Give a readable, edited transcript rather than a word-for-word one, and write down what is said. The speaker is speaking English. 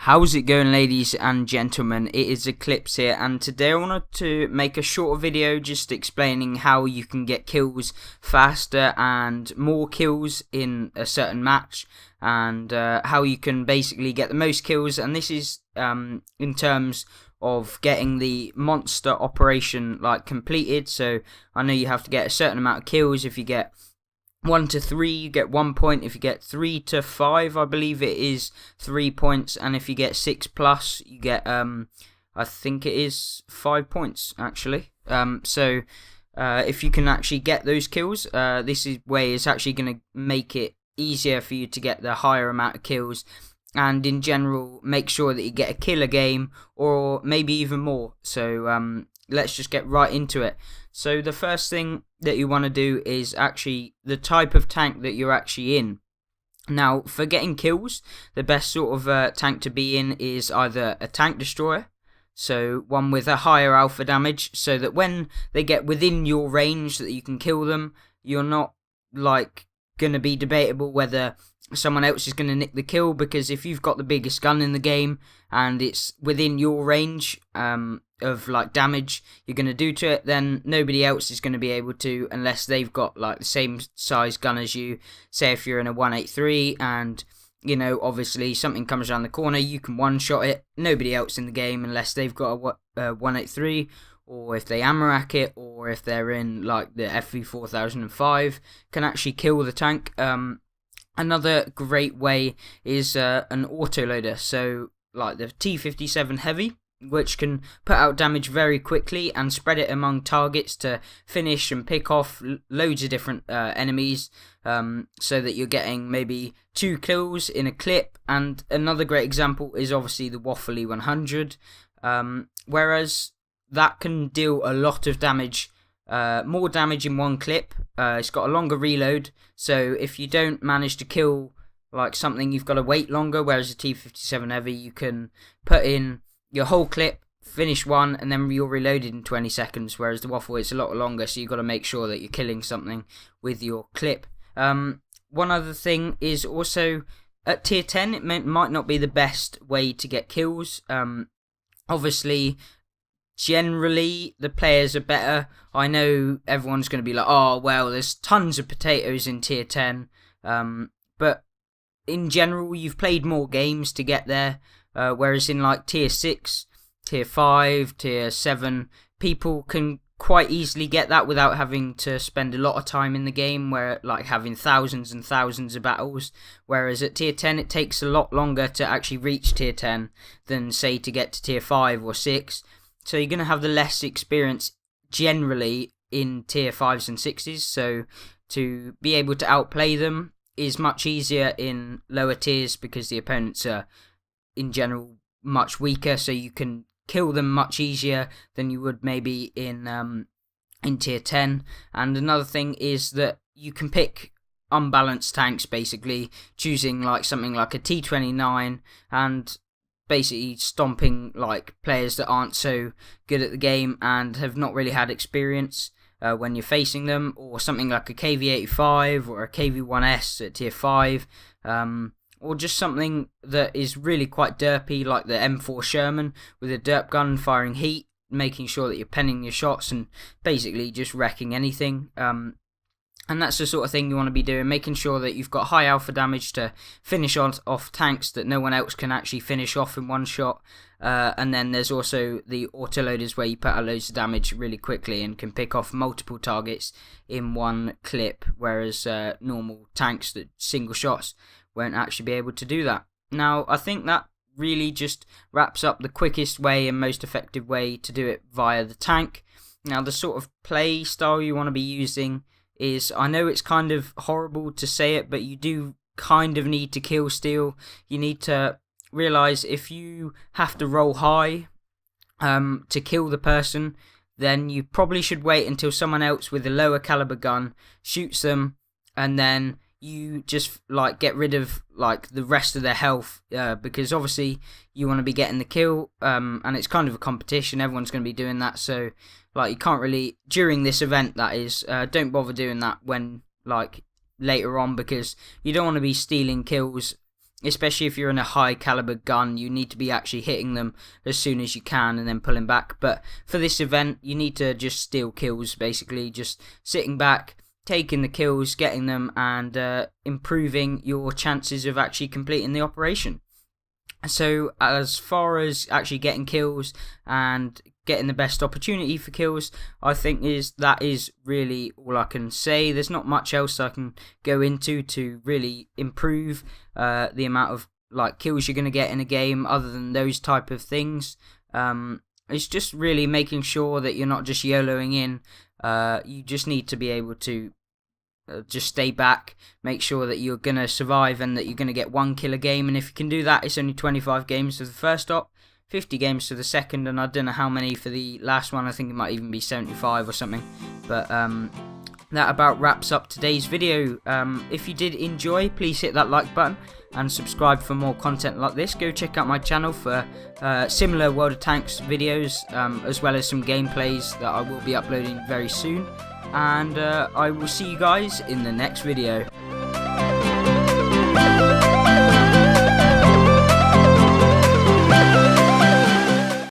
How's it going, ladies and gentlemen? It is Eclipse here, and today I wanted to make a short video just explaining how you can get kills faster and more kills in a certain match, and how you can basically get the most kills. And this is in terms of getting the monster operation completed. So I know you have to get a certain amount of kills. If you get 1 to 3, you get 1 point. If you get 3 to 5, I believe it is 3 points. And if you get 6 plus, you get, I think it is 5 points, actually. If you can actually get those kills, this way is actually going to make it easier for you to get the higher amount of kills. And in general, make sure that you get a kill a game, or maybe even more. So let's just get right into it. So the first thing that you want to do is actually the type of tank that you're actually in. Now, for getting kills, the best sort of tank to be in is either a tank destroyer, so one with a higher alpha damage, so that when they get within your range that you can kill them, you're not going to be debatable whether someone else is going to nick the kill, because if you've got the biggest gun in the game and it's within your range of damage you're going to do to it, then nobody else is going to be able to, unless they've got the same size gun as you. Say if you're in a 183 and obviously something comes around the corner, you can one-shot it. Nobody else in the game, unless they've got a 183, or if they ammo rack it, or if they're in the FV4005, can actually kill the tank. Another great way is an autoloader, so the T57 Heavy, which can put out damage very quickly and spread it among targets to finish and pick off loads of different enemies, so that you're getting maybe 2 kills in a clip. And another great example is obviously the Waffly 100, whereas that can deal a lot of damage, more damage in one clip. It's got a longer reload, so if you don't manage to kill something, you've got to wait longer, whereas a T57 Heavy, you can put in your whole clip, finish one, and then you're reloaded in 20 seconds, whereas the Waffle, it's a lot longer, so you've got to make sure that you're killing something with your clip. One other thing is also, at tier 10, it might not be the best way to get kills. Obviously, generally, the players are better. I know everyone's going to be oh, well, there's tons of potatoes in tier 10, but in general, you've played more games to get there, whereas in tier 6, tier 5, tier 7, people can quite easily get that without having to spend a lot of time in the game, where having thousands and thousands of battles, whereas at tier 10 it takes a lot longer to actually reach tier 10 than, say, to get to tier 5 or 6. So you're going to have the less experience generally in tier 5s and 6s, so to be able to outplay them is much easier in lower tiers, because the opponents are in general much weaker, so you can kill them much easier than you would maybe in tier 10. And another thing is that you can pick unbalanced tanks, basically choosing something like a T29 and basically stomping players that aren't so good at the game and have not really had experience when you're facing them, or something like a KV-5 or a KV-1S at tier 5, or just something that is really quite derpy, like the M4 Sherman with a derp gun firing heat, making sure that you're penning your shots and basically just wrecking anything. And that's the sort of thing you want to be doing, making sure that you've got high alpha damage to finish off tanks that no one else can actually finish off in one shot. And then there's also the autoloaders, where you put out loads of damage really quickly and can pick off multiple targets in one clip, whereas normal tanks that single shots won't actually be able to do that. Now, I think that really just wraps up the quickest way and most effective way to do it via the tank. Now, the sort of play style you want to be using is, I know it's kind of horrible to say it, but you do kind of need to kill steal. You need to realise if you have to roll high to kill the person, then you probably should wait until someone else with a lower caliber gun shoots them, and then you just get rid of the rest of their health, because obviously you want to be getting the kill, and it's kind of a competition, everyone's going to be doing that, so you can't really, during this event that is, don't bother doing that when later on, because you don't want to be stealing kills especially if you're in a high caliber gun, you need to be actually hitting them as soon as you can and then pulling back. But for this event, you need to just steal kills, basically just sitting back, taking the kills, getting them, and improving your chances of actually completing the operation. So as far as actually getting kills and getting the best opportunity for kills, I think that is really all I can say. There's not much else I can go into to really improve the amount of kills you're going to get in a game other than those type of things. It's just really making sure that you're not just YOLOing in. You just need to be able to just stay back, make sure that you're going to survive and that you're going to get 1 kill a game, and if you can do that, it's only 25 games for the first op, 50 games for the second, and I don't know how many for the last one. I think it might even be 75 or something. But that about wraps up today's video. If you did enjoy, please hit that like button and subscribe for more content like this. Go check out my channel for similar World of Tanks videos, as well as some gameplays that I will be uploading very soon. And I will see you guys in the next video.